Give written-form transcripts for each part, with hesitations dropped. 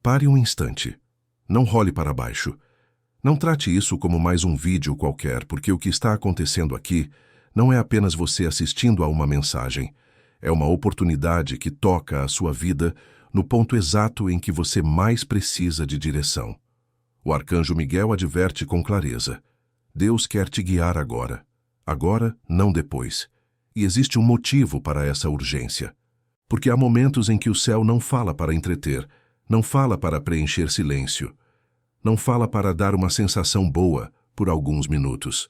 Pare um instante. Não role para baixo. Não trate isso como mais um vídeo qualquer, porque o que está acontecendo aqui não é apenas você assistindo a uma mensagem. É uma oportunidade que toca a sua vida no ponto exato em que você mais precisa de direção. O arcanjo Miguel adverte com clareza. Deus quer te guiar agora. Agora, não depois. E existe um motivo para essa urgência. Porque há momentos em que o céu não fala para entreter, não fala para preencher silêncio, não fala para dar uma sensação boa por alguns minutos.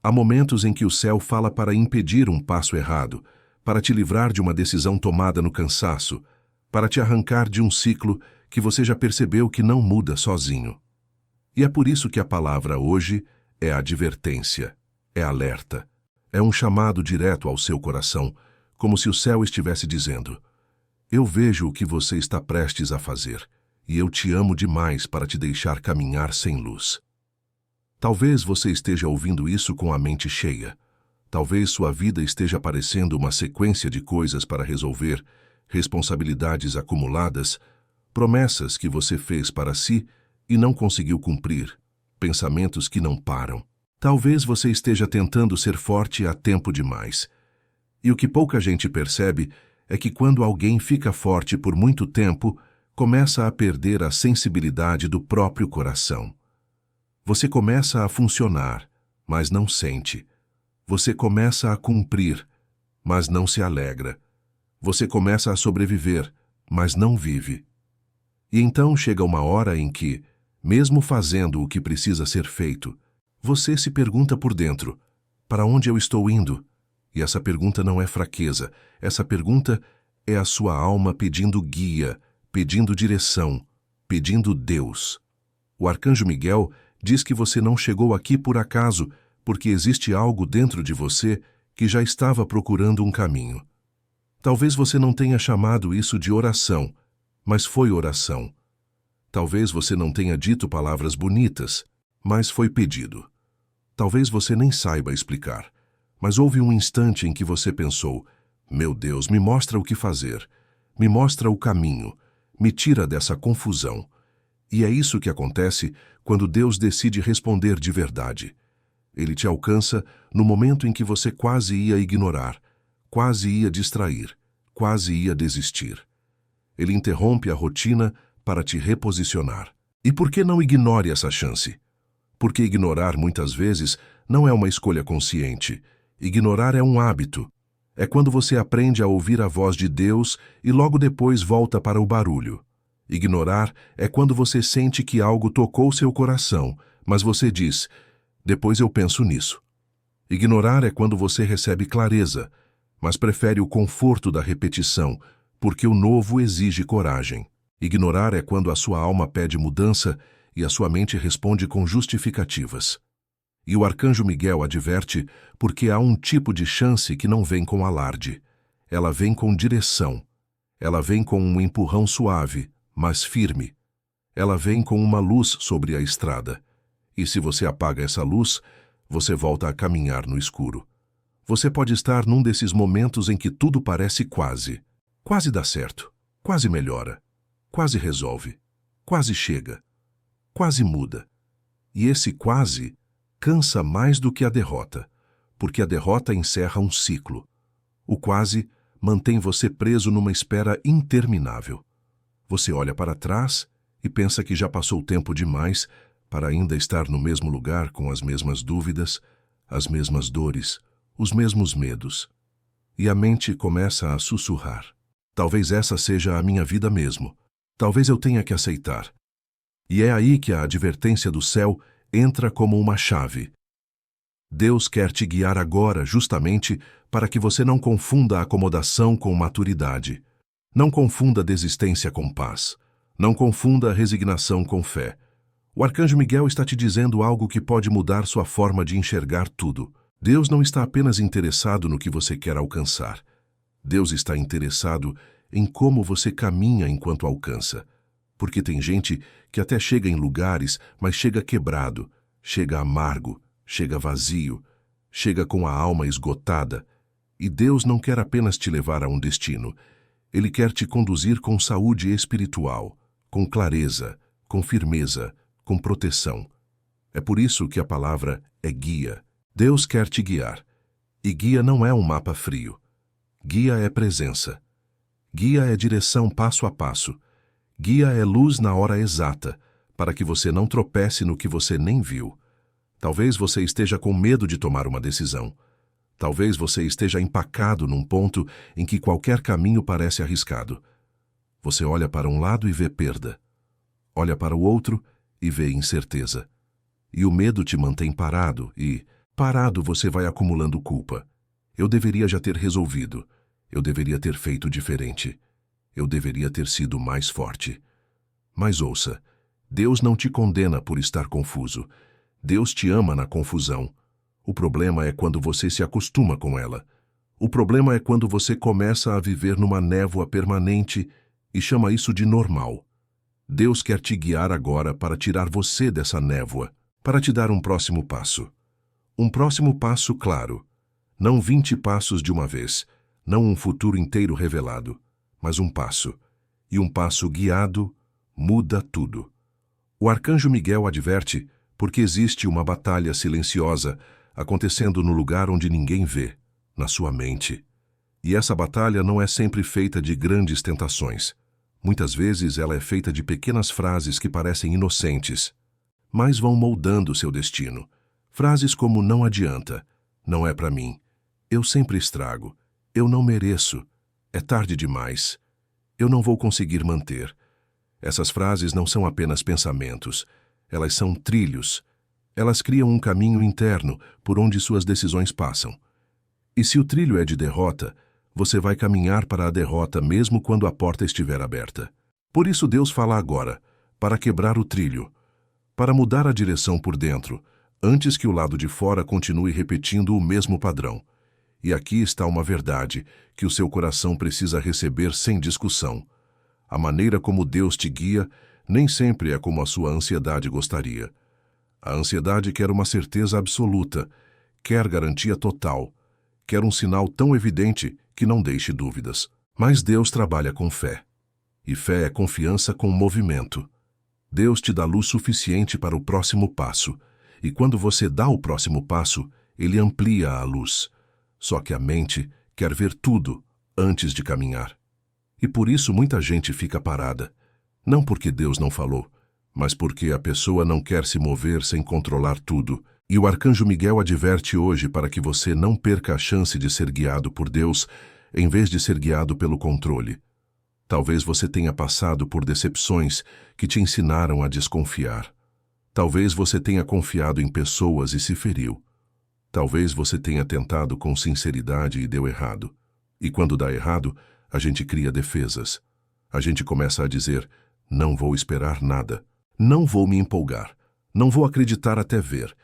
Há momentos em que o céu fala para impedir um passo errado, para te livrar de uma decisão tomada no cansaço, para te arrancar de um ciclo que você já percebeu que não muda sozinho. E é por isso que a palavra hoje é advertência, é alerta, é um chamado direto ao seu coração, como se o céu estivesse dizendo: eu vejo o que você está prestes a fazer, e eu te amo demais para te deixar caminhar sem luz. Talvez você esteja ouvindo isso com a mente cheia. Talvez sua vida esteja parecendo uma sequência de coisas para resolver, responsabilidades acumuladas, promessas que você fez para si e não conseguiu cumprir, pensamentos que não param. Talvez você esteja tentando ser forte há tempo demais. E o que pouca gente percebe é que quando alguém fica forte por muito tempo, começa a perder a sensibilidade do próprio coração. Você começa a funcionar, mas não sente. Você começa a cumprir, mas não se alegra. Você começa a sobreviver, mas não vive. E então chega uma hora em que, mesmo fazendo o que precisa ser feito, você se pergunta por dentro: para onde eu estou indo? E essa pergunta não é fraqueza, essa pergunta é a sua alma pedindo guia, pedindo direção, pedindo Deus. O arcanjo Miguel diz que você não chegou aqui por acaso, porque existe algo dentro de você que já estava procurando um caminho. Talvez você não tenha chamado isso de oração, mas foi oração. Talvez você não tenha dito palavras bonitas, mas foi pedido. Talvez você nem saiba explicar, mas houve um instante em que você pensou: meu Deus, me mostra o que fazer, me mostra o caminho, me tira dessa confusão. E é isso que acontece quando Deus decide responder de verdade. Ele te alcança no momento em que você quase ia ignorar, quase ia distrair, quase ia desistir. Ele interrompe a rotina para te reposicionar. E por que não ignore essa chance? Porque ignorar muitas vezes não é uma escolha consciente. Ignorar é um hábito. É quando você aprende a ouvir a voz de Deus e logo depois volta para o barulho. Ignorar é quando você sente que algo tocou seu coração, mas você diz: depois eu penso nisso. Ignorar é quando você recebe clareza, mas prefere o conforto da repetição, porque o novo exige coragem. Ignorar é quando a sua alma pede mudança e a sua mente responde com justificativas. E o arcanjo Miguel adverte porque há um tipo de chance que não vem com alarde. Ela vem com direção. Ela vem com um empurrão suave, mas firme. Ela vem com uma luz sobre a estrada. E se você apaga essa luz, você volta a caminhar no escuro. Você pode estar num desses momentos em que tudo parece quase dá certo, quase melhora, quase resolve, quase chega, quase muda. E esse quase cansa mais do que a derrota, porque a derrota encerra um ciclo. O quase mantém você preso numa espera interminável. Você olha para trás e pensa que já passou tempo demais para ainda estar no mesmo lugar com as mesmas dúvidas, as mesmas dores, os mesmos medos. E a mente começa a sussurrar: talvez essa seja a minha vida mesmo. Talvez eu tenha que aceitar. E é aí que a advertência do céu entra como uma chave. Deus quer te guiar agora justamente para que você não confunda a acomodação com maturidade. Não confunda a desistência com paz. Não confunda a resignação com fé. O arcanjo Miguel está te dizendo algo que pode mudar sua forma de enxergar tudo. Deus não está apenas interessado no que você quer alcançar. Deus está interessado em como você caminha enquanto alcança. Porque tem gente que até chega em lugares, mas chega quebrado, chega amargo, chega vazio, chega com a alma esgotada. E Deus não quer apenas te levar a um destino. Ele quer te conduzir com saúde espiritual, com clareza, com firmeza, com proteção. É por isso que a palavra é guia. Deus quer te guiar. E guia não é um mapa frio. Guia é presença. Guia é direção passo a passo. Guia é luz na hora exata, para que você não tropece no que você nem viu. Talvez você esteja com medo de tomar uma decisão. Talvez você esteja empacado num ponto em que qualquer caminho parece arriscado. Você olha para um lado e vê perda. Olha para o outro e vê incerteza. E o medo te mantém parado e, parado, você vai acumulando culpa. Eu deveria já ter resolvido. Eu deveria ter feito diferente. Eu deveria ter sido mais forte. Mas ouça, Deus não te condena por estar confuso. Deus te ama na confusão. O problema é quando você se acostuma com ela. O problema é quando você começa a viver numa névoa permanente e chama isso de normal. Deus quer te guiar agora para tirar você dessa névoa, para te dar um próximo passo. Um próximo passo claro. Não 20 passos de uma vez, não um futuro inteiro revelado, mas um passo. E um passo guiado muda tudo. O arcanjo Miguel adverte porque existe uma batalha silenciosa acontecendo no lugar onde ninguém vê, na sua mente. E essa batalha não é sempre feita de grandes tentações. Muitas vezes ela é feita de pequenas frases que parecem inocentes, mas vão moldando seu destino. Frases como não adianta, não é para mim, eu sempre estrago, eu não mereço, é tarde demais, eu não vou conseguir manter. Essas frases não são apenas pensamentos, elas são trilhos. Elas criam um caminho interno por onde suas decisões passam. E se o trilho é de derrota, você vai caminhar para a derrota mesmo quando a porta estiver aberta. Por isso Deus fala agora, para quebrar o trilho, para mudar a direção por dentro, antes que o lado de fora continue repetindo o mesmo padrão. E aqui está uma verdade que o seu coração precisa receber sem discussão. A maneira como Deus te guia nem sempre é como a sua ansiedade gostaria. A ansiedade quer uma certeza absoluta, quer garantia total, quer um sinal tão evidente que não deixe dúvidas. Mas Deus trabalha com fé. E fé é confiança com movimento. Deus te dá luz suficiente para o próximo passo, e quando você dá o próximo passo, Ele amplia a luz. Só que a mente quer ver tudo antes de caminhar. E por isso muita gente fica parada. Não porque Deus não falou, mas porque a pessoa não quer se mover sem controlar tudo. E o arcanjo Miguel adverte hoje para que você não perca a chance de ser guiado por Deus, em vez de ser guiado pelo controle. Talvez você tenha passado por decepções que te ensinaram a desconfiar. Talvez você tenha confiado em pessoas e se feriu. Talvez você tenha tentado com sinceridade e deu errado. E quando dá errado, a gente cria defesas. A gente começa a dizer, não vou esperar nada. Não vou me empolgar. Não vou acreditar até ver.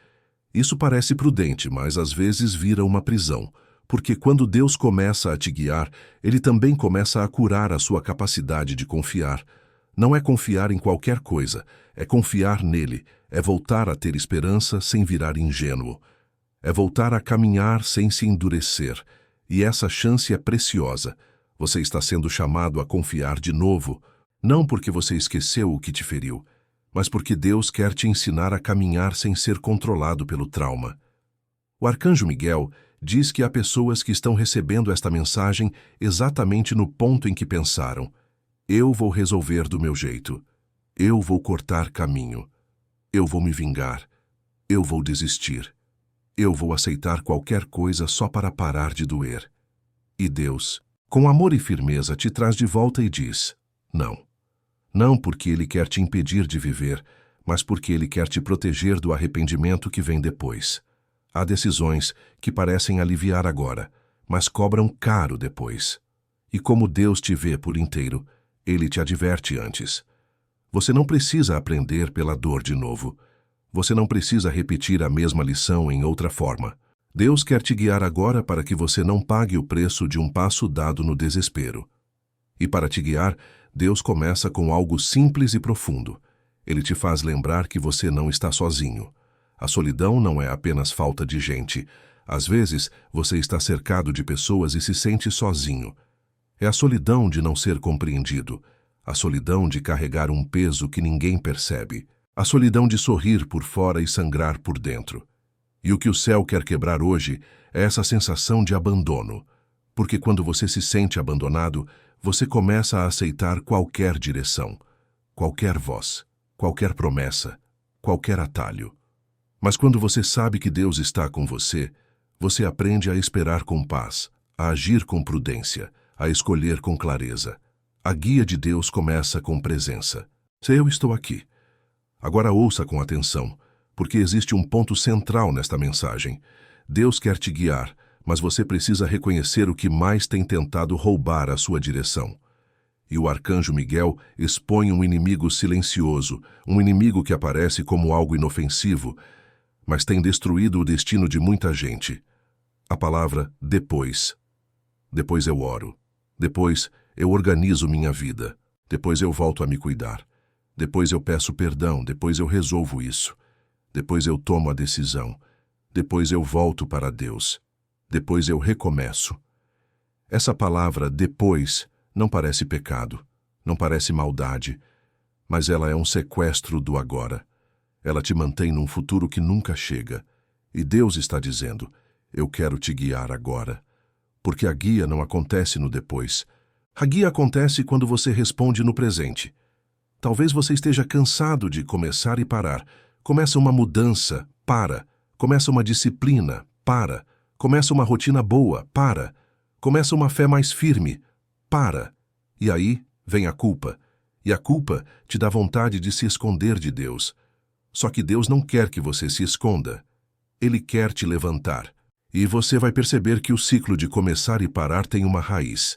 Isso parece prudente, mas às vezes vira uma prisão, porque quando Deus começa a te guiar, Ele também começa a curar a sua capacidade de confiar. Não é confiar em qualquer coisa, é confiar nele, é voltar a ter esperança sem virar ingênuo. É voltar a caminhar sem se endurecer. E essa chance é preciosa. Você está sendo chamado a confiar de novo, não porque você esqueceu o que te feriu, mas porque Deus quer te ensinar a caminhar sem ser controlado pelo trauma. O arcanjo Miguel diz que há pessoas que estão recebendo esta mensagem exatamente no ponto em que pensaram: eu vou resolver do meu jeito, eu vou cortar caminho, eu vou me vingar, eu vou desistir, eu vou aceitar qualquer coisa só para parar de doer. E Deus, com amor e firmeza, te traz de volta e diz: não. Não porque Ele quer te impedir de viver, mas porque Ele quer te proteger do arrependimento que vem depois. Há decisões que parecem aliviar agora, mas cobram caro depois. E como Deus te vê por inteiro, Ele te adverte antes. Você não precisa aprender pela dor de novo. Você não precisa repetir a mesma lição em outra forma. Deus quer te guiar agora para que você não pague o preço de um passo dado no desespero. E para te guiar, Deus começa com algo simples e profundo. Ele te faz lembrar que você não está sozinho. A solidão não é apenas falta de gente. Às vezes, você está cercado de pessoas e se sente sozinho. É a solidão de não ser compreendido, a solidão de carregar um peso que ninguém percebe, a solidão de sorrir por fora e sangrar por dentro. E o que o céu quer quebrar hoje é essa sensação de abandono, porque quando você se sente abandonado, você começa a aceitar qualquer direção, qualquer voz, qualquer promessa, qualquer atalho. Mas quando você sabe que Deus está com você, você aprende a esperar com paz, a agir com prudência, a escolher com clareza. A guia de Deus começa com presença. Se eu estou aqui. Agora ouça com atenção, porque existe um ponto central nesta mensagem. Deus quer te guiar, mas você precisa reconhecer o que mais tem tentado roubar a sua direção. E o arcanjo Miguel expõe um inimigo silencioso, um inimigo que aparece como algo inofensivo, mas tem destruído o destino de muita gente. A palavra depois. Depois eu oro. Depois eu organizo minha vida. Depois eu volto a me cuidar. Depois eu peço perdão. Depois eu resolvo isso. Depois eu tomo a decisão. Depois eu volto para Deus. Depois eu recomeço. Essa palavra depois não parece pecado, não parece maldade, mas ela é um sequestro do agora. Ela te mantém num futuro que nunca chega. E Deus está dizendo, eu quero te guiar agora. Porque a guia não acontece no depois. A guia acontece quando você responde no presente. Talvez você esteja cansado de começar e parar. Começa uma mudança, para. Começa uma disciplina, para. Começa uma rotina boa, para. Começa uma fé mais firme, para. E aí vem a culpa. E a culpa te dá vontade de se esconder de Deus. Só que Deus não quer que você se esconda. Ele quer te levantar. E você vai perceber que o ciclo de começar e parar tem uma raiz.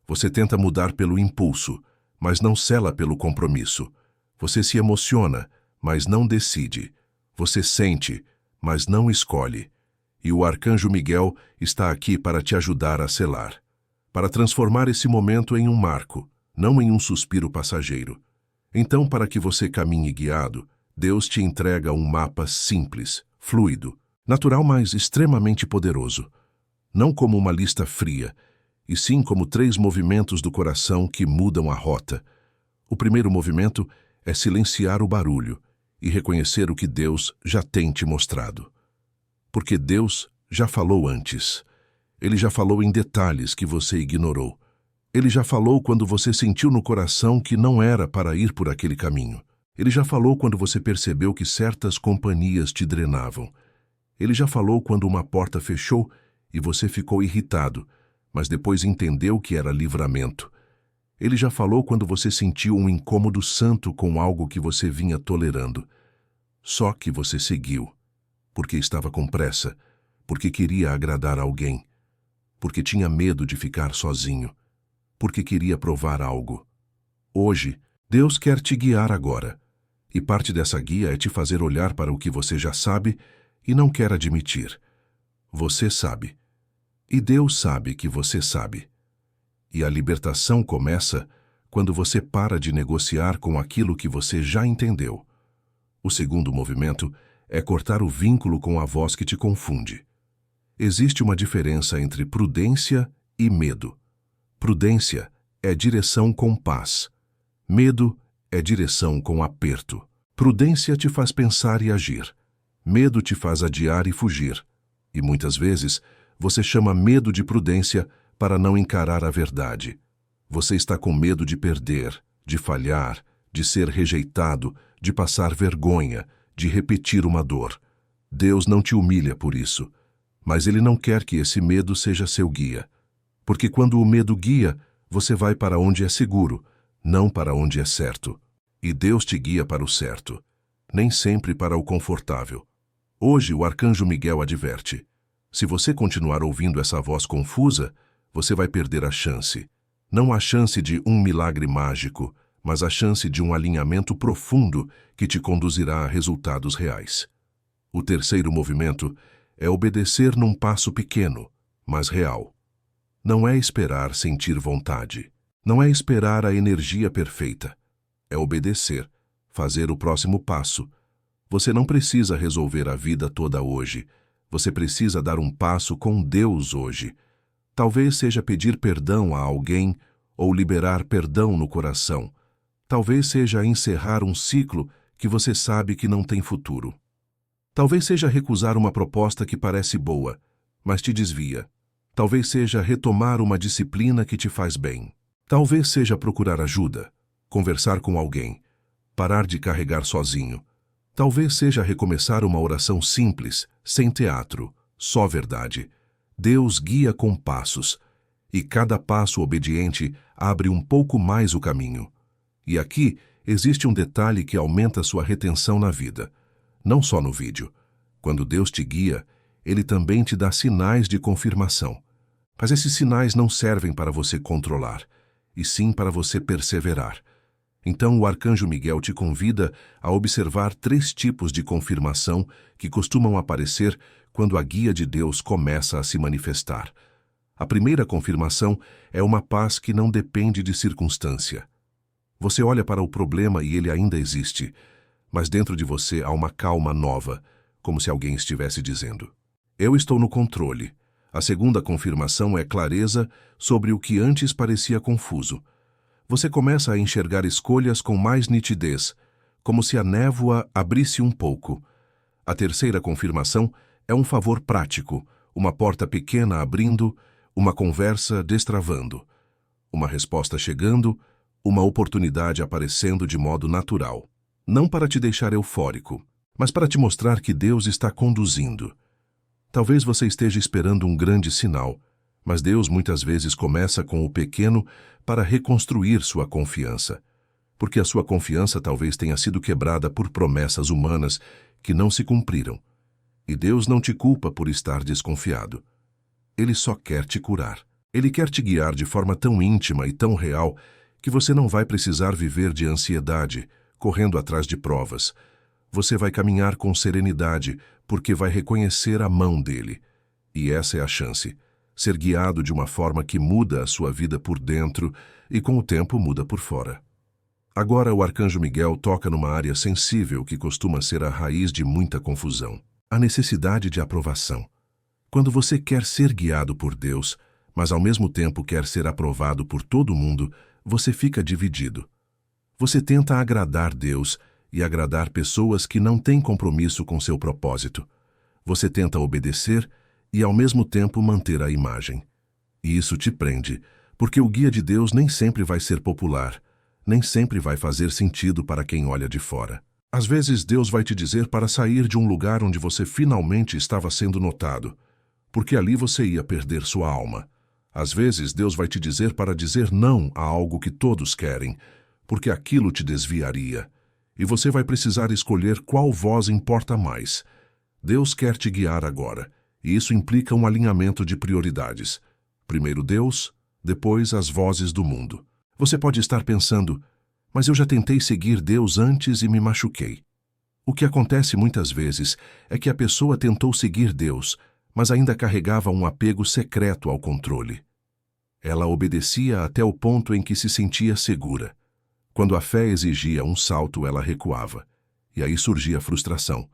Você tenta mudar pelo impulso, mas não sela pelo compromisso. Você se emociona, mas não decide. Você sente, mas não escolhe. E o arcanjo Miguel está aqui para te ajudar a selar, para transformar esse momento em um marco, não em um suspiro passageiro. Então, para que você caminhe guiado, Deus te entrega um mapa simples, fluido, natural, mas extremamente poderoso. Não como uma lista fria, e sim como 3 movimentos do coração que mudam a rota. O primeiro movimento é silenciar o barulho e reconhecer o que Deus já tem te mostrado. Porque Deus já falou antes. Ele já falou em detalhes que você ignorou. Ele já falou quando você sentiu no coração que não era para ir por aquele caminho. Ele já falou quando você percebeu que certas companhias te drenavam. Ele já falou quando uma porta fechou e você ficou irritado, mas depois entendeu que era livramento. Ele já falou quando você sentiu um incômodo santo com algo que você vinha tolerando. Só que você seguiu, porque estava com pressa, porque queria agradar alguém, porque tinha medo de ficar sozinho, porque queria provar algo. Hoje, Deus quer te guiar agora, e parte dessa guia é te fazer olhar para o que você já sabe e não quer admitir. Você sabe. E Deus sabe que você sabe. E a libertação começa quando você para de negociar com aquilo que você já entendeu. O segundo movimento é cortar o vínculo com a voz que te confunde. Existe uma diferença entre prudência e medo. Prudência é direção com paz. Medo é direção com aperto. Prudência te faz pensar e agir. Medo te faz adiar e fugir. E muitas vezes, você chama medo de prudência para não encarar a verdade. Você está com medo de perder, de falhar, de ser rejeitado, de passar vergonha, de repetir uma dor. Deus não te humilha por isso, mas Ele não quer que esse medo seja seu guia. Porque quando o medo guia, você vai para onde é seguro, não para onde é certo. E Deus te guia para o certo, nem sempre para o confortável. Hoje o arcanjo Miguel adverte: se você continuar ouvindo essa voz confusa, você vai perder a chance. Não a chance de um milagre mágico, mas a chance de um alinhamento profundo que te conduzirá a resultados reais. O terceiro movimento é obedecer num passo pequeno, mas real. Não é esperar sentir vontade. Não é esperar a energia perfeita. É obedecer, fazer o próximo passo. Você não precisa resolver a vida toda hoje. Você precisa dar um passo com Deus hoje. Talvez seja pedir perdão a alguém ou liberar perdão no coração, Talvez seja encerrar um ciclo que você sabe que não tem futuro. Talvez seja recusar uma proposta que parece boa, mas te desvia. Talvez seja retomar uma disciplina que te faz bem. Talvez seja procurar ajuda, conversar com alguém, parar de carregar sozinho. Talvez seja recomeçar uma oração simples, sem teatro, só verdade. Deus guia com passos, e cada passo obediente abre um pouco mais o caminho. E aqui existe um detalhe que aumenta sua retenção na vida. Não só no vídeo. Quando Deus te guia, Ele também te dá sinais de confirmação. Mas esses sinais não servem para você controlar, e sim para você perseverar. Então o arcanjo Miguel te convida a observar 3 tipos de confirmação que costumam aparecer quando a guia de Deus começa a se manifestar. A primeira confirmação é uma paz que não depende de circunstância. Você olha para o problema e ele ainda existe, mas dentro de você há uma calma nova, como se alguém estivesse dizendo: eu estou no controle. A segunda confirmação é clareza sobre o que antes parecia confuso. Você começa a enxergar escolhas com mais nitidez, como se a névoa abrisse um pouco. A terceira confirmação é um favor prático, uma porta pequena abrindo, uma conversa destravando, uma resposta chegando, uma oportunidade aparecendo de modo natural. Não para te deixar eufórico, mas para te mostrar que Deus está conduzindo. Talvez você esteja esperando um grande sinal, mas Deus muitas vezes começa com o pequeno para reconstruir sua confiança, porque a sua confiança talvez tenha sido quebrada por promessas humanas que não se cumpriram. E Deus não te culpa por estar desconfiado. Ele só quer te curar. Ele quer te guiar de forma tão íntima e tão real que você não vai precisar viver de ansiedade, correndo atrás de provas. Você vai caminhar com serenidade, porque vai reconhecer a mão dele. E essa é a chance. Ser guiado de uma forma que muda a sua vida por dentro e com o tempo muda por fora. Agora o arcanjo Miguel toca numa área sensível que costuma ser a raiz de muita confusão. A necessidade de aprovação. Quando você quer ser guiado por Deus, mas ao mesmo tempo quer ser aprovado por todo mundo, você fica dividido. Você tenta agradar Deus e agradar pessoas que não têm compromisso com seu propósito. Você tenta obedecer e ao mesmo tempo manter a imagem. E isso te prende, porque o guia de Deus nem sempre vai ser popular, nem sempre vai fazer sentido para quem olha de fora. Às vezes Deus vai te dizer para sair de um lugar onde você finalmente estava sendo notado, porque ali você ia perder sua alma. Às vezes Deus vai te dizer para dizer não a algo que todos querem, porque aquilo te desviaria. E você vai precisar escolher qual voz importa mais. Deus quer te guiar agora, e isso implica um alinhamento de prioridades. Primeiro Deus, depois as vozes do mundo. Você pode estar pensando, mas eu já tentei seguir Deus antes e me machuquei. O que acontece muitas vezes é que a pessoa tentou seguir Deus, mas ainda carregava um apego secreto ao controle. Ela obedecia até o ponto em que se sentia segura. Quando a fé exigia um salto, ela recuava. E aí surgia a frustração.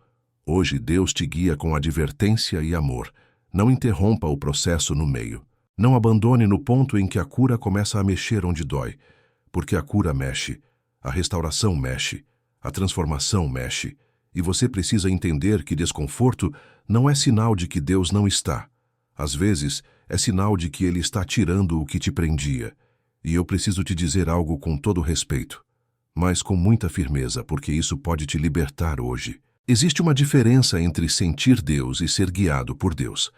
Hoje Deus te guia com advertência e amor. Não interrompa o processo no meio. Não abandone no ponto em que a cura começa a mexer onde dói. Porque a cura mexe, a restauração mexe, a transformação mexe. E você precisa entender que desconforto não é sinal de que Deus não está. Às vezes, é sinal de que Ele está tirando o que te prendia. E eu preciso te dizer algo com todo respeito, mas com muita firmeza, porque isso pode te libertar hoje. Existe uma diferença entre sentir Deus e ser guiado por Deus.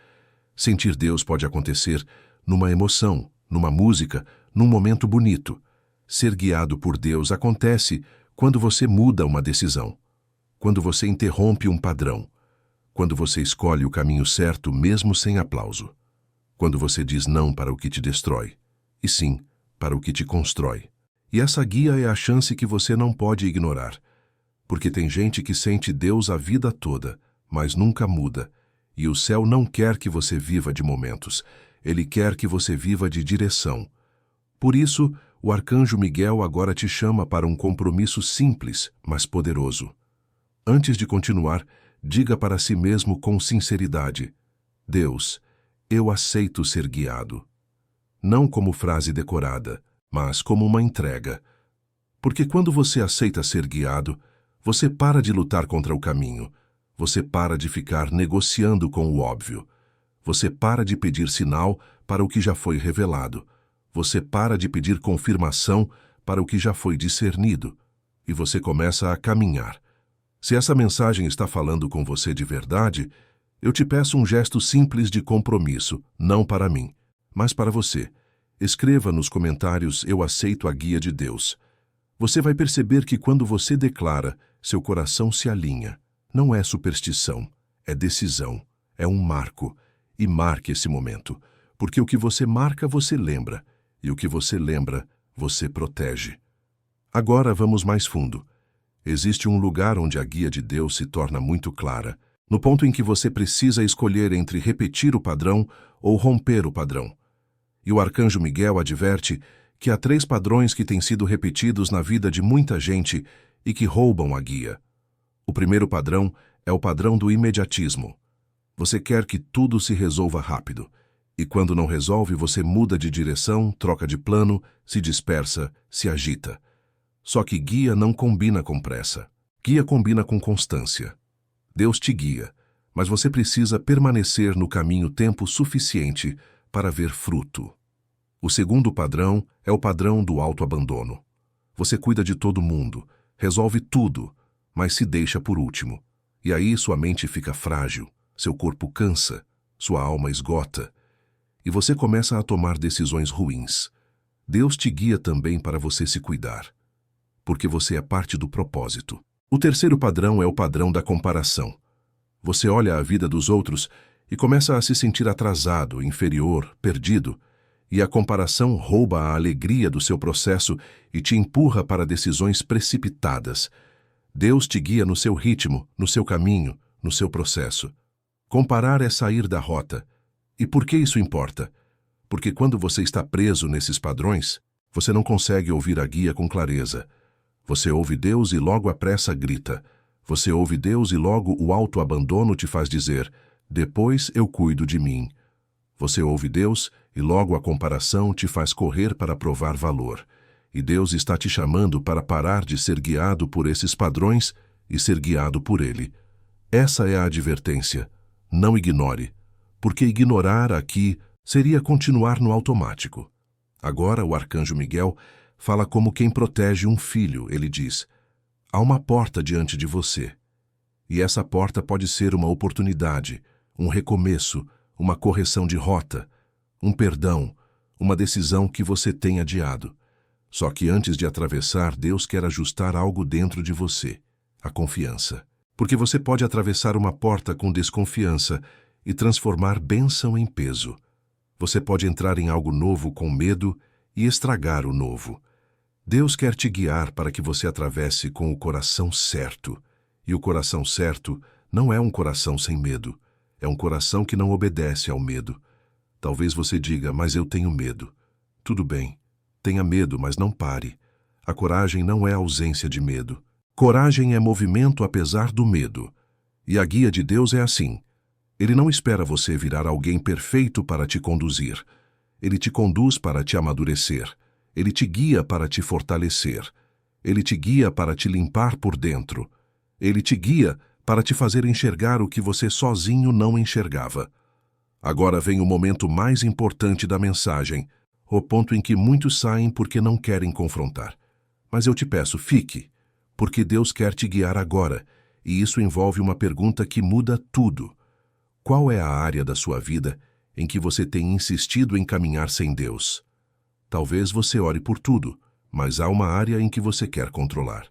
Sentir Deus pode acontecer numa emoção, numa música, num momento bonito. Ser guiado por Deus acontece quando você muda uma decisão, quando você interrompe um padrão, quando você escolhe o caminho certo mesmo sem aplauso, quando você diz não para o que te destrói, e sim para o que te constrói. E essa guia é a chance que você não pode ignorar, porque tem gente que sente Deus a vida toda, mas nunca muda, e o céu não quer que você viva de momentos, ele quer que você viva de direção. Por isso, o arcanjo Miguel agora te chama para um compromisso simples, mas poderoso. Antes de continuar, diga para si mesmo com sinceridade: Deus, eu aceito ser guiado. Não como frase decorada, mas como uma entrega. Porque quando você aceita ser guiado, você para de lutar contra o caminho, você para de ficar negociando com o óbvio, você para de pedir sinal para o que já foi revelado, você para de pedir confirmação para o que já foi discernido, e você começa a caminhar. Se essa mensagem está falando com você de verdade, eu te peço um gesto simples de compromisso, não para mim, mas para você. Escreva nos comentários: eu aceito a guia de Deus. Você vai perceber que quando você declara, seu coração se alinha. Não é superstição, é decisão, é um marco. E marque esse momento, porque o que você marca, você lembra, e o que você lembra, você protege. Agora vamos mais fundo. Existe um lugar onde a guia de Deus se torna muito clara, no ponto em que você precisa escolher entre repetir o padrão ou romper o padrão. E o arcanjo Miguel adverte que há 3 padrões que têm sido repetidos na vida de muita gente e que roubam a guia. O primeiro padrão é o padrão do imediatismo. Você quer que tudo se resolva rápido, e quando não resolve, você muda de direção, troca de plano, se dispersa, se agita. Só que guia não combina com pressa. Guia combina com constância. Deus te guia, mas você precisa permanecer no caminho tempo suficiente para ver fruto. O segundo padrão é o padrão do autoabandono. Você cuida de todo mundo, resolve tudo, mas se deixa por último. E aí sua mente fica frágil, seu corpo cansa, sua alma esgota, e você começa a tomar decisões ruins. Deus te guia também para você se cuidar, porque você é parte do propósito. O terceiro padrão é o padrão da comparação. Você olha a vida dos outros e começa a se sentir atrasado, inferior, perdido, e a comparação rouba a alegria do seu processo e te empurra para decisões precipitadas. Deus te guia no seu ritmo, no seu caminho, no seu processo. Comparar é sair da rota. E por que isso importa? Porque quando você está preso nesses padrões, você não consegue ouvir a guia com clareza. Você ouve Deus e logo a pressa grita. Você ouve Deus e logo o autoabandono te faz dizer: depois eu cuido de mim. Você ouve Deus e logo a comparação te faz correr para provar valor. E Deus está te chamando para parar de ser guiado por esses padrões e ser guiado por Ele. Essa é a advertência. Não ignore, porque ignorar aqui seria continuar no automático. Agora o arcanjo Miguel fala como quem protege um filho. Ele diz: há uma porta diante de você. E essa porta pode ser uma oportunidade, um recomeço, uma correção de rota, um perdão, uma decisão que você tem adiado. Só que antes de atravessar, Deus quer ajustar algo dentro de você, a confiança. Porque você pode atravessar uma porta com desconfiança e transformar bênção em peso. Você pode entrar em algo novo com medo e estragar o novo. Deus quer te guiar para que você atravesse com o coração certo. E o coração certo não é um coração sem medo. É um coração que não obedece ao medo. Talvez você diga: mas eu tenho medo. Tudo bem. Tenha medo, mas não pare. A coragem não é ausência de medo. Coragem é movimento apesar do medo. E a guia de Deus é assim. Ele não espera você virar alguém perfeito para te conduzir. Ele te conduz para te amadurecer. Ele te guia para te fortalecer. Ele te guia para te limpar por dentro. Ele te guia para te fazer enxergar o que você sozinho não enxergava. Agora vem o momento mais importante da mensagem, o ponto em que muitos saem porque não querem confrontar. Mas eu te peço, fique, porque Deus quer te guiar agora, e isso envolve uma pergunta que muda tudo. Qual é a área da sua vida em que você tem insistido em caminhar sem Deus? Talvez você ore por tudo, mas há uma área em que você quer controlar.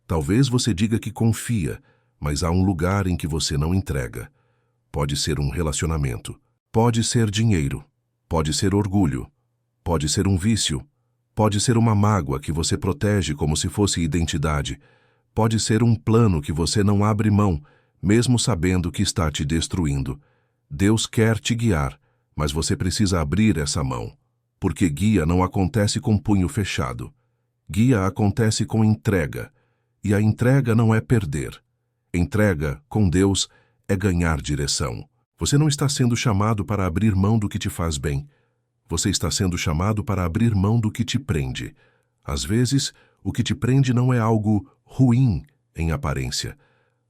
Talvez você diga que confia, mas há um lugar em que você não entrega. Pode ser um relacionamento, pode ser dinheiro, pode ser orgulho, pode ser um vício, pode ser uma mágoa que você protege como se fosse identidade, pode ser um plano que você não abre mão, mesmo sabendo que está te destruindo. Deus quer te guiar, mas você precisa abrir essa mão, porque guia não acontece com punho fechado. Guia acontece com entrega, e a entrega não é perder. Entrega, com Deus, é ganhar direção. Você não está sendo chamado para abrir mão do que te faz bem. Você está sendo chamado para abrir mão do que te prende. Às vezes, O que te prende não é algo ruim em aparência.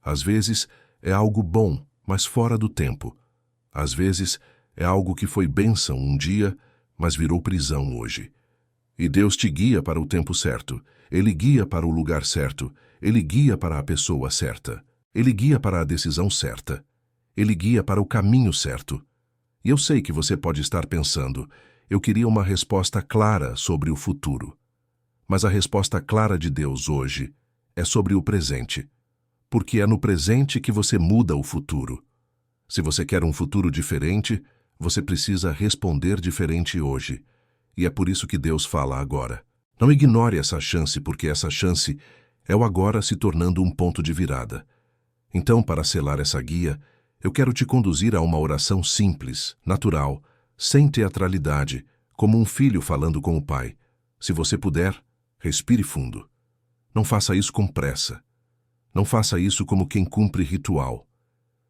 Às vezes é algo bom, mas fora do tempo. Às vezes é algo que foi bênção um dia, mas virou prisão hoje. E Deus te guia para o tempo certo. Ele guia para o lugar certo. Ele guia para a pessoa certa. Ele guia para a decisão certa. Ele guia para o caminho certo. E eu sei que você pode estar pensando, eu queria uma resposta clara sobre o futuro. Mas a resposta clara de Deus hoje é sobre o presente. Porque é no presente que você muda o futuro. Se você quer um futuro diferente, você precisa responder diferente hoje. E é por isso que Deus fala agora. Não ignore essa chance, porque essa chance é o agora se tornando um ponto de virada. Então, para selar essa guia, eu quero te conduzir a uma oração simples, natural, sem teatralidade, como um filho falando com o pai. Se você puder, respire fundo. Não faça isso com pressa. Não faça isso como quem cumpre ritual.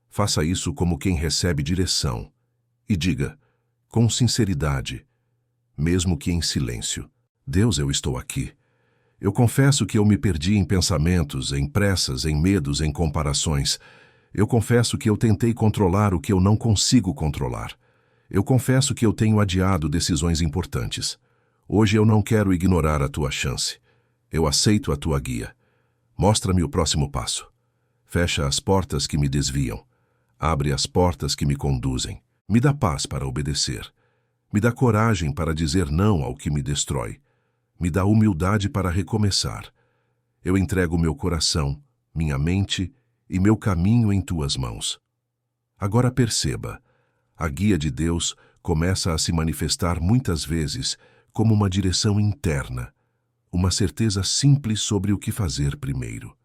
Faça isso como quem recebe direção. E diga, com sinceridade, mesmo que em silêncio: Deus, eu estou aqui. Eu confesso que eu me perdi em pensamentos, em pressas, em medos, em comparações. Eu confesso que eu tentei controlar o que eu não consigo controlar. Eu confesso que eu tenho adiado decisões importantes. Hoje eu não quero ignorar a tua chance. Eu aceito a tua guia. Mostra-me o próximo passo. Fecha as portas que me desviam. Abre as portas que me conduzem. Me dá paz para obedecer. Me dá coragem para dizer não ao que me destrói. Me dá humildade para recomeçar. Eu entrego meu coração, minha mente e meu caminho em tuas mãos. Agora perceba, a guia de Deus começa a se manifestar muitas vezes como uma direção interna, uma certeza simples sobre o que fazer primeiro.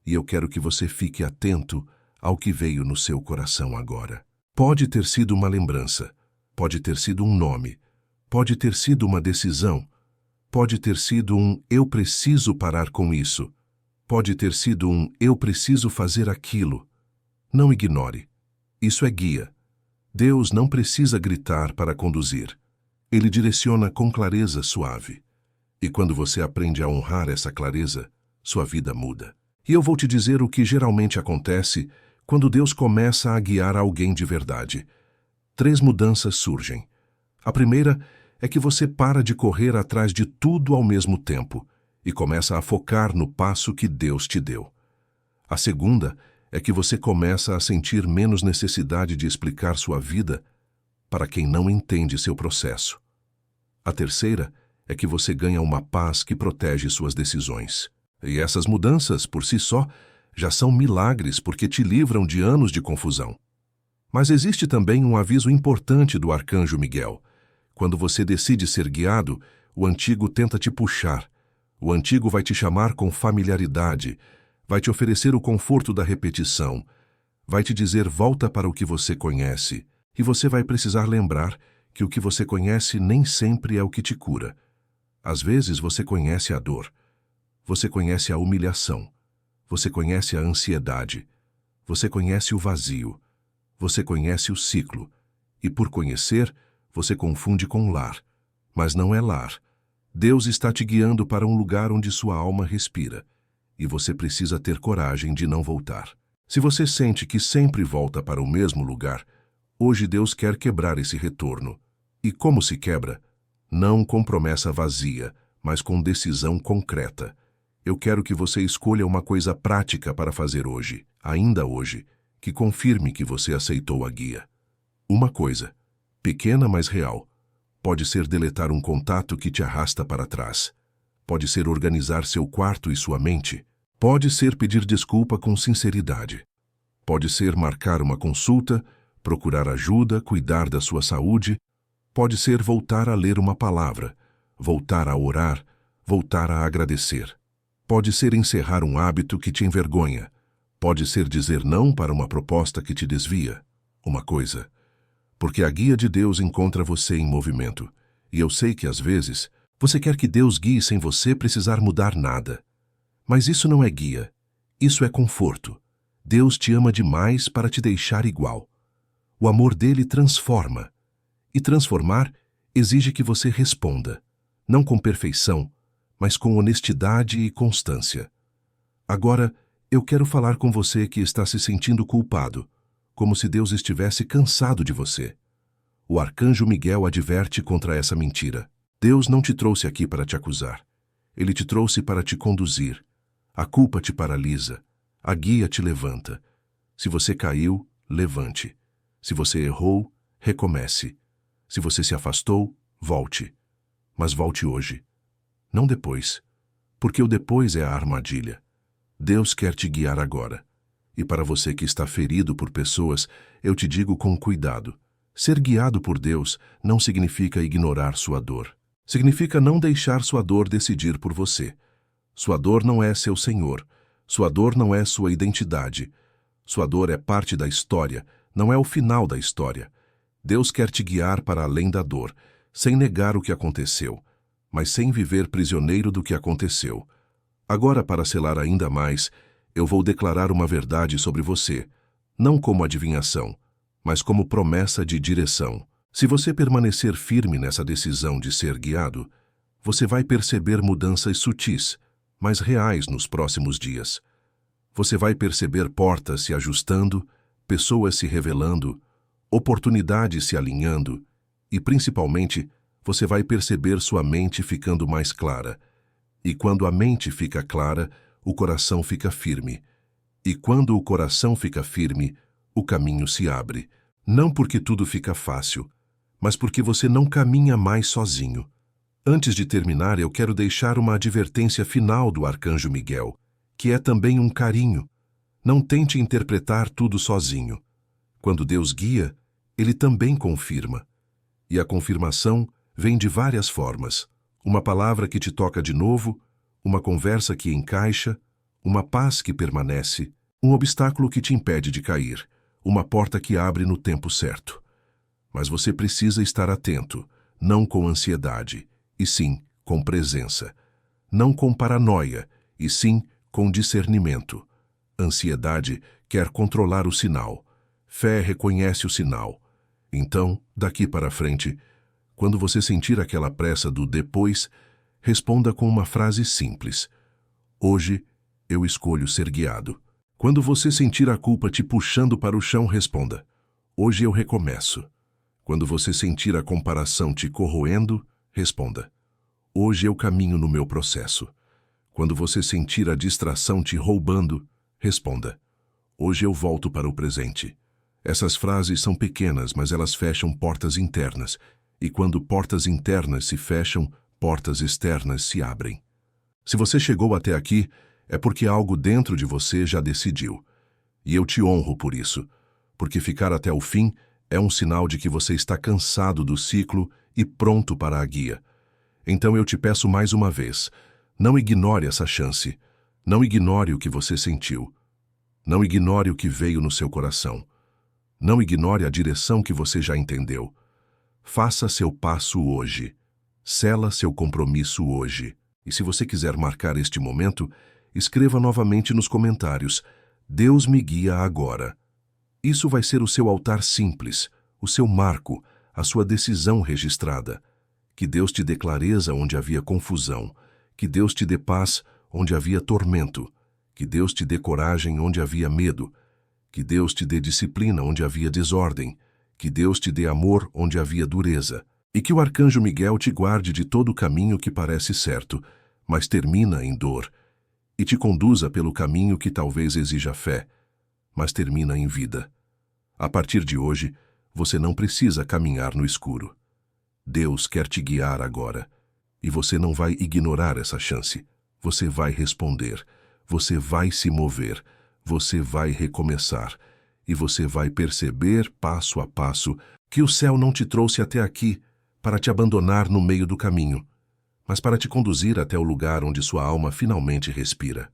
E eu quero que você fique atento ao que veio no seu coração agora. Pode ter sido uma lembrança, pode ter sido um nome, pode ter sido uma decisão, pode ter sido um eu preciso parar com isso, pode ter sido um eu preciso fazer aquilo. Não ignore. Isso é guia. Deus não precisa gritar para conduzir. Ele direciona com clareza suave. E quando você aprende a honrar essa clareza, sua vida muda. E eu vou te dizer o que geralmente acontece quando Deus começa a guiar alguém de verdade. 3 mudanças surgem. A primeira é que você para de correr atrás de tudo ao mesmo tempo e começa a focar no passo que Deus te deu. A segunda é que você começa a sentir menos necessidade de explicar sua vida para quem não entende seu processo. A terceira é que você ganha uma paz que protege suas decisões. E essas mudanças, por si só, já são milagres porque te livram de anos de confusão. Mas existe também um aviso importante do arcanjo Miguel. Quando você decide ser guiado, o antigo tenta te puxar. O antigo vai te chamar com familiaridade, vai te oferecer o conforto da repetição, vai te dizer volta para o que você conhece, e você vai precisar lembrar que o que você conhece nem sempre é o que te cura. Às vezes você conhece a dor, você conhece a humilhação, você conhece a ansiedade, você conhece o vazio, você conhece o ciclo, e por conhecer, você confunde com lar, mas não é lar. Deus está te guiando para um lugar onde sua alma respira, e você precisa ter coragem de não voltar. Se você sente que sempre volta para o mesmo lugar, hoje Deus quer quebrar esse retorno. E como se quebra? Não com promessa vazia, mas com decisão concreta. Eu quero que você escolha uma coisa prática para fazer hoje, ainda hoje, que confirme que você aceitou a guia. Uma coisa, pequena mas real. Pode ser deletar um contato que te arrasta para trás. Pode ser organizar seu quarto e sua mente. Pode ser pedir desculpa com sinceridade. Pode ser marcar uma consulta, procurar ajuda, cuidar da sua saúde. Pode ser voltar a ler uma palavra, voltar a orar, voltar a agradecer. Pode ser encerrar um hábito que te envergonha. Pode ser dizer não para uma proposta que te desvia. Uma coisa, porque a guia de Deus encontra você em movimento. E eu sei que às vezes você quer que Deus guie sem você precisar mudar nada. Mas isso não é guia. Isso é conforto. Deus te ama demais para te deixar igual. O amor dele transforma. E transformar exige que você responda, não com perfeição, mas com honestidade e constância. Agora, eu quero falar com você que está se sentindo culpado, como se Deus estivesse cansado de você. O arcanjo Miguel adverte contra essa mentira. Deus não te trouxe aqui para te acusar. Ele te trouxe para te conduzir. A culpa te paralisa. A guia te levanta. Se você caiu, levante. Se você errou, recomece. Se você se afastou, volte. Mas volte hoje. Não depois. Porque o depois é a armadilha. Deus quer te guiar agora. E para você que está ferido por pessoas, eu te digo com cuidado. Ser guiado por Deus não significa ignorar sua dor. Significa não deixar sua dor decidir por você. Sua dor não é seu Senhor. Sua dor não é sua identidade. Sua dor é parte da história, não é o final da história. Deus quer te guiar para além da dor, sem negar o que aconteceu, mas sem viver prisioneiro do que aconteceu. Agora, para selar ainda mais, eu vou declarar uma verdade sobre você, não como adivinhação, mas como promessa de direção. Se você permanecer firme nessa decisão de ser guiado, você vai perceber mudanças sutis, mas reais nos próximos dias. Você vai perceber portas se ajustando, pessoas se revelando, oportunidades se alinhando e, principalmente, você vai perceber sua mente ficando mais clara. E quando a mente fica clara, o coração fica firme. E quando o coração fica firme, o caminho se abre. Não porque tudo fica fácil, mas porque você não caminha mais sozinho. Antes de terminar, eu quero deixar uma advertência final do Arcanjo Miguel, que é também um carinho. Não tente interpretar tudo sozinho. Quando Deus guia, Ele também confirma. E a confirmação vem de várias formas. Uma palavra que te toca de novo, uma conversa que encaixa, uma paz que permanece, um obstáculo que te impede de cair, uma porta que abre no tempo certo. Mas você precisa estar atento, não com ansiedade, e sim com presença. Não com paranoia, e sim com discernimento. Ansiedade quer controlar o sinal. Fé reconhece o sinal. Então, daqui para frente, quando você sentir aquela pressa do depois, responda com uma frase simples. Hoje, eu escolho ser guiado. Quando você sentir a culpa te puxando para o chão, responda. Hoje eu recomeço. Quando você sentir a comparação te corroendo, responda. Hoje eu caminho no meu processo. Quando você sentir a distração te roubando, responda. Hoje eu volto para o presente. Essas frases são pequenas, mas elas fecham portas internas. E quando portas internas se fecham, portas externas se abrem. Se você chegou até aqui, é porque algo dentro de você já decidiu. E eu te honro por isso, porque ficar até o fim é um sinal de que você está cansado do ciclo e pronto para a guia. Então eu te peço mais uma vez, não ignore essa chance. Não ignore o que você sentiu. Não ignore o que veio no seu coração. Não ignore a direção que você já entendeu. Faça seu passo hoje. Sela seu compromisso hoje. E se você quiser marcar este momento, escreva novamente nos comentários: Deus me guia agora. Isso vai ser o seu altar simples, o seu marco, a sua decisão registrada. Que Deus te dê clareza onde havia confusão. Que Deus te dê paz onde havia tormento. Que Deus te dê coragem onde havia medo. Que Deus te dê disciplina onde havia desordem. Que Deus te dê amor onde havia dureza. E que o Arcanjo Miguel te guarde de todo o caminho que parece certo, mas termina em dor, e te conduza pelo caminho que talvez exija fé, mas termina em vida. A partir de hoje, você não precisa caminhar no escuro. Deus quer te guiar agora, e você não vai ignorar essa chance. Você vai responder, você vai se mover, você vai recomeçar, e você vai perceber, passo a passo, que o céu não te trouxe até aqui para te abandonar no meio do caminho, mas para te conduzir até o lugar onde sua alma finalmente respira.